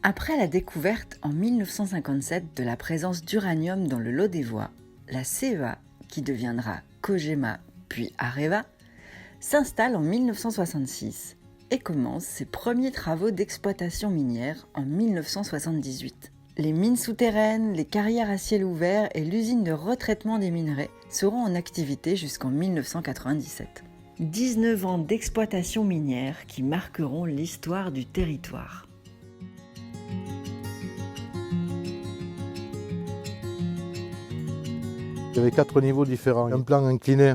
Après la découverte en 1957 de la présence d'uranium dans le lot des voies, la CEA, qui deviendra Cogema puis Areva, s'installe en 1966 et commence ses premiers travaux d'exploitation minière en 1978. Les mines souterraines, les carrières à ciel ouvert et l'usine de retraitement des minerais seront en activité jusqu'en 1997. 19 ans d'exploitation minière qui marqueront l'histoire du territoire. Il y avait 4 niveaux différents. Un plan incliné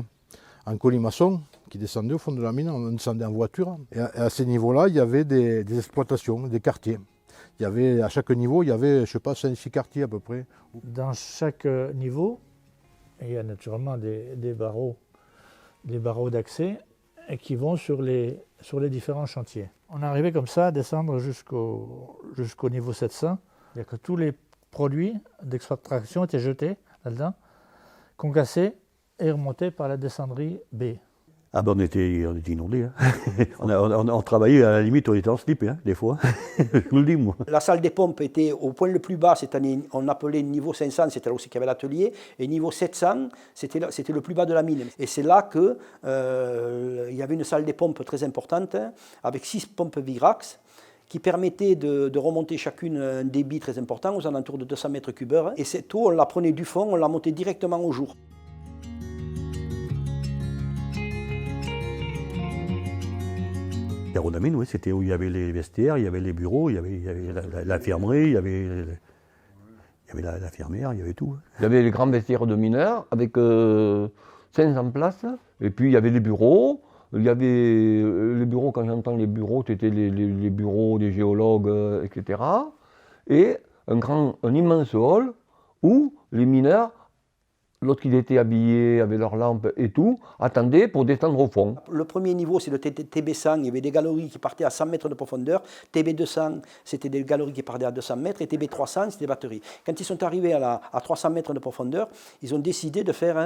en colimaçon qui descendait au fond de la mine, on descendait en voiture. Et à ces niveaux-là, il y avait des exploitations, des quartiers. Il y avait, à chaque niveau, il y avait, je ne sais pas, 5-6 quartiers à peu près. Dans chaque niveau, il y a naturellement des barreaux d'accès qui vont sur les différents chantiers. On est arrivé comme ça à descendre jusqu'au niveau 700. Il y a que tous les produits d'extraction étaient jetés là-dedans, concassés et remontés par la descenderie B. Ah ben on était inondés. Hein. on travaillait à la limite, on était en slip, hein, des fois. Je vous le dis, moi. La salle des pompes était au point le plus bas, on appelait niveau 500, c'était là aussi qu'il y avait l'atelier, et niveau 700, c'était le plus bas de la mine. Et c'est là qu'il y avait une salle des pompes très importante, avec 6 pompes Virax, qui permettaient de remonter chacune un débit très important, aux alentours de 200 mètres cubes. Et cette eau, on la prenait du fond, on la montait directement au jour. Aérodamine, oui, c'était où il y avait les vestiaires, il y avait les bureaux, il y avait l'infirmerie, il y avait la fermière, il y avait tout. Il y avait les grands vestiaires de mineurs avec 500 places, et puis il y avait les bureaux. Il y avait les bureaux, quand j'entends les bureaux, c'était les bureaux des géologues, etc. Et un immense hall où les mineurs, lorsqu'ils étaient habillés avec leurs lampes et tout, attendaient pour descendre au fond. Le premier niveau, c'est le TB100, il y avait des galeries qui partaient à 100 mètres de profondeur. TB200, c'était des galeries qui partaient à 200 mètres. Et TB300, c'était des batteries. Quand ils sont arrivés à 300 mètres de profondeur, ils ont décidé de faire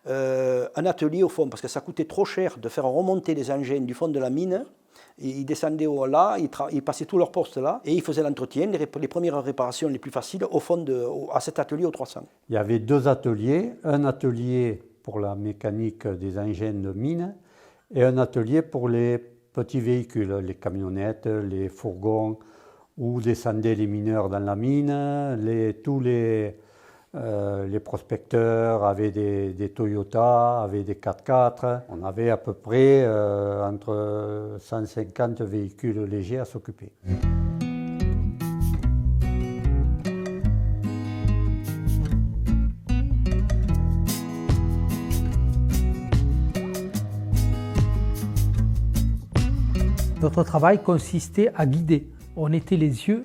un atelier au fond, parce que ça coûtait trop cher de faire remonter les engins du fond de la mine. Ils descendaient là, ils passaient tous leurs postes là, et ils faisaient l'entretien, les premières réparations les plus faciles à cet atelier au 300. Il y avait 2 ateliers, un atelier pour la mécanique des engins de mine et un atelier pour les petits véhicules, les camionnettes, les fourgons, où descendaient les mineurs dans la mine, tous les prospecteurs avaient des Toyota, avaient des 4x4. On avait à peu près entre 150 véhicules légers à s'occuper. Notre travail consistait à guider. On était les yeux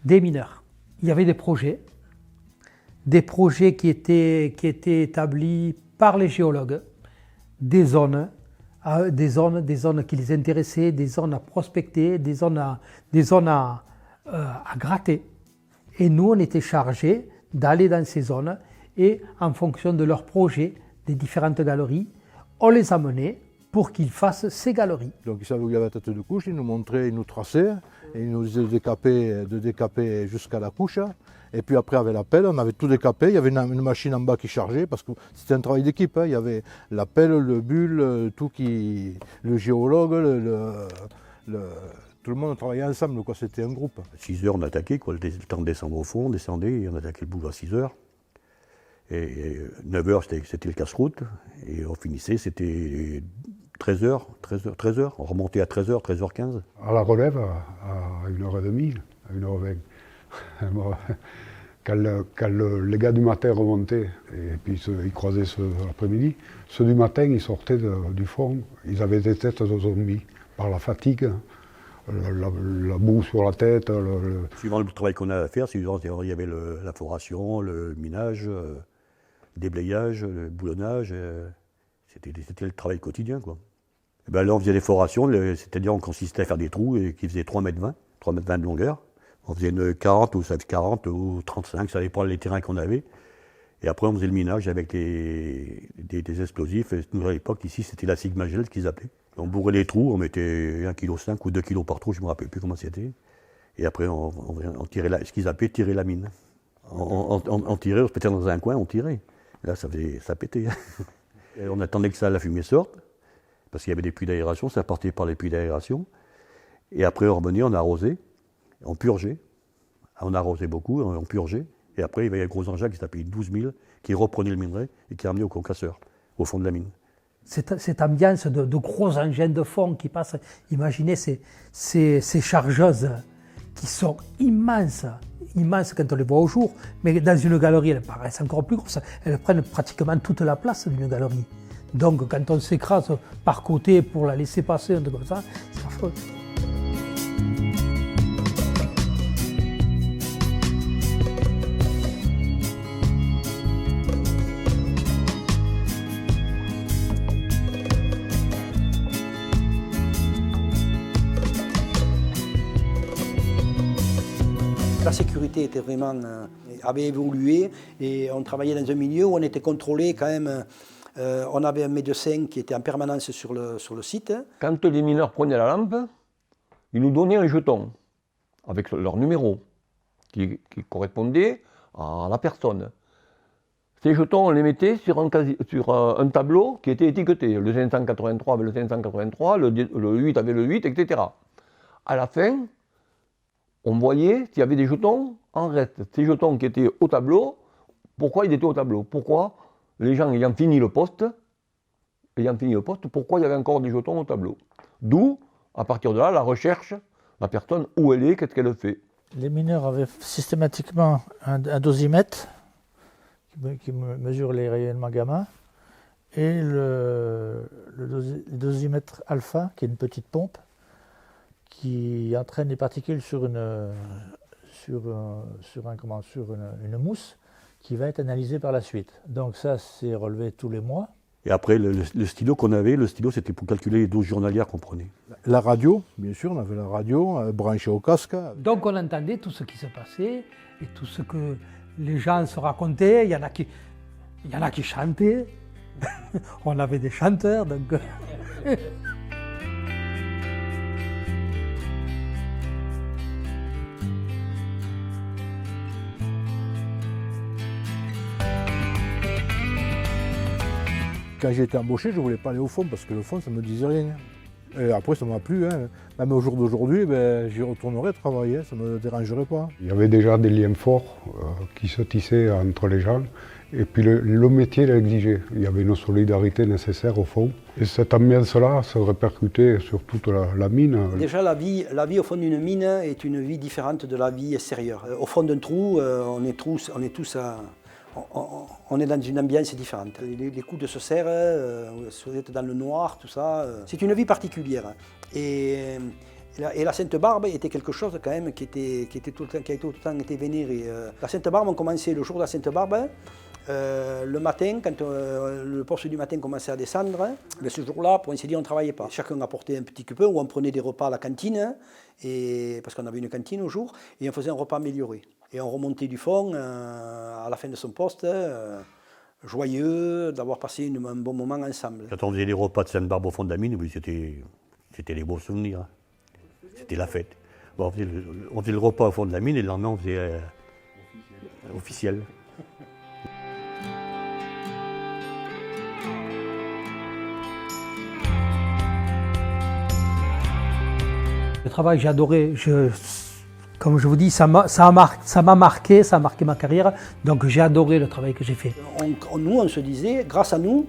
des mineurs. Il y avait des projets qui étaient établis par les géologues, des zones qui les intéressaient, des zones à prospecter, des zones à gratter. Et nous, on était chargés d'aller dans ces zones et en fonction de leurs projets, des différentes galeries, on les amenait pour qu'ils fassent ces galeries. Donc ils savaient où il y avait la tête de couche, ils nous montraient, ils nous traçaient, et ils nous disaient de décaper jusqu'à la couche. Et puis après avec la pelle, on avait tout décapé, il y avait une machine en bas qui chargeait, parce que c'était un travail d'équipe, hein. Il y avait la pelle, le bulle, le géologue, tout le monde travaillait ensemble, quoi. C'était un groupe. À 6 heures on attaquait, quoi. Le temps de descendre au fond, on descendait et on attaquait le boulot à 6 heures. Et 9 heures c'était le casse-route, et on finissait, c'était 13 heures. On remontait à 13 heures, 13h15. À la relève, à 1h30, à 1h20. Quand les gars du matin remontaient, et puis ils croisaient ceux l'après-midi, ceux du matin, ils sortaient du fond, ils avaient des têtes de zombies, par la fatigue, la boue sur la tête. Suivant le travail qu'on a à faire, il y avait la foration, le minage, le déblayage, le boulonnage, c'était le travail quotidien, quoi. Et ben là, on faisait des forations, c'est-à-dire on consistait à faire des trous qui faisaient 3,20 m de longueur. On faisait une 40 ou 35, ça dépend des terrains qu'on avait. Et après, on faisait le minage avec des explosifs. Nous, à l'époque, ici, c'était la Sigma Gel qu'ils appelaient. On bourrait les trous, on mettait 1,5 kg ou 2 kg par trou, je ne me rappelle plus comment c'était. Et après, on tirait ce qu'ils appelaient tirer la mine. On tirait, on se mettait dans un coin, on tirait. Là, ça pétait. Et on attendait que la fumée sorte, parce qu'il y avait des puits d'aération, ça partait par les puits d'aération. Et après, on revenait, on arrosait, on purgeait. On arrosait beaucoup, on purgeait. Et après, il y avait un gros engin qui s'appelait 12 000, qui reprenait le minerai et qui ramenait au concasseur, au fond de la mine. Cette ambiance de gros engins de fond qui passent, imaginez ces chargeuses qui sont immenses quand on les voit au jour, mais dans une galerie, elles paraissent encore plus grosses. Elles prennent pratiquement toute la place d'une galerie. Donc quand on s'écrase par côté pour la laisser passer, un truc comme ça, c'est affreux. La sécurité avait évolué et on travaillait dans un milieu où on était contrôlé quand même. On avait un médecin qui était en permanence sur le site. Quand les mineurs prenaient la lampe, ils nous donnaient un jeton avec leur numéro qui correspondait à la personne. Ces jetons, on les mettait sur un tableau qui était étiqueté. Le 583 avait le 583, le 8 avait le 8, etc. À la fin, on voyait s'il y avait des jetons en reste. Ces jetons qui étaient au tableau, pourquoi ils étaient au tableau? Pourquoi les gens ayant fini le poste, pourquoi il y avait encore des jetons au tableau? D'où, à partir de là, la recherche, la personne, où elle est, qu'est-ce qu'elle fait. Les mineurs avaient systématiquement un dosimètre qui mesure les rayonnements gamma et le dosimètre alpha, qui est une petite pompe, qui entraîne les particules sur une mousse qui va être analysée par la suite. Donc ça, c'est relevé tous les mois. Et après, le stylo qu'on avait, c'était pour calculer les doses journalières qu'on prenait. La radio, bien sûr, on avait la radio branchée au casque. Donc on entendait tout ce qui se passait et tout ce que les gens se racontaient. Il y en a qui chantaient. On avait des chanteurs, donc... Quand j'ai été embauché, je ne voulais pas aller au fond parce que le fond, ça ne me disait rien. Et après, ça ne m'a plu. Hein. Même au jour d'aujourd'hui, j'y retournerai travailler, ça ne me dérangerait pas. Il y avait déjà des liens forts qui se tissaient entre les gens. Et puis le métier l'exigeait. Il y avait une solidarité nécessaire au fond. Et cette ambiance-là se répercutait sur toute la mine. Déjà, la vie au fond d'une mine est une vie différente de la vie extérieure. Au fond d'un trou, on est dans une ambiance différente. Les coups de se serre, vous êtes dans le noir, tout ça. C'est une vie particulière. Et la Sainte-Barbe était quelque chose quand même qui a tout le temps été vénéré. La Sainte-Barbe, on commençait le jour de la Sainte-Barbe. Le matin, quand le poste du matin commençait à descendre, ce jour-là, pour ainsi dire, on ne travaillait pas. Chacun apportait un petit peu, ou on prenait des repas à la cantine, parce qu'on avait une cantine au jour, et on faisait un repas amélioré. Et on remontait du fond à la fin de son poste, joyeux d'avoir passé un bon moment ensemble. Quand on faisait les repas de Sainte-Barbe au fond de la mine, c'était les beaux souvenirs. C'était la fête. Bon, on faisait le repas au fond de la mine et le lendemain on faisait officiel. Le travail, j'ai adoré. Comme je vous dis, ça m'a marqué, ça a marqué ma carrière. Donc j'ai adoré le travail que j'ai fait. Nous, on se disait, grâce à nous,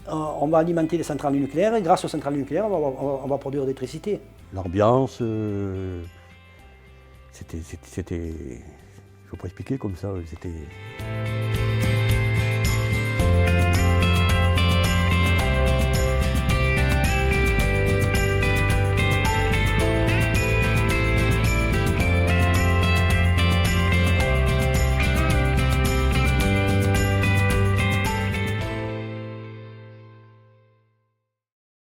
on va alimenter les centrales nucléaires et grâce aux centrales nucléaires, on va produire de l'électricité. L'ambiance, c'était... Je ne peux pas expliquer comme ça, c'était...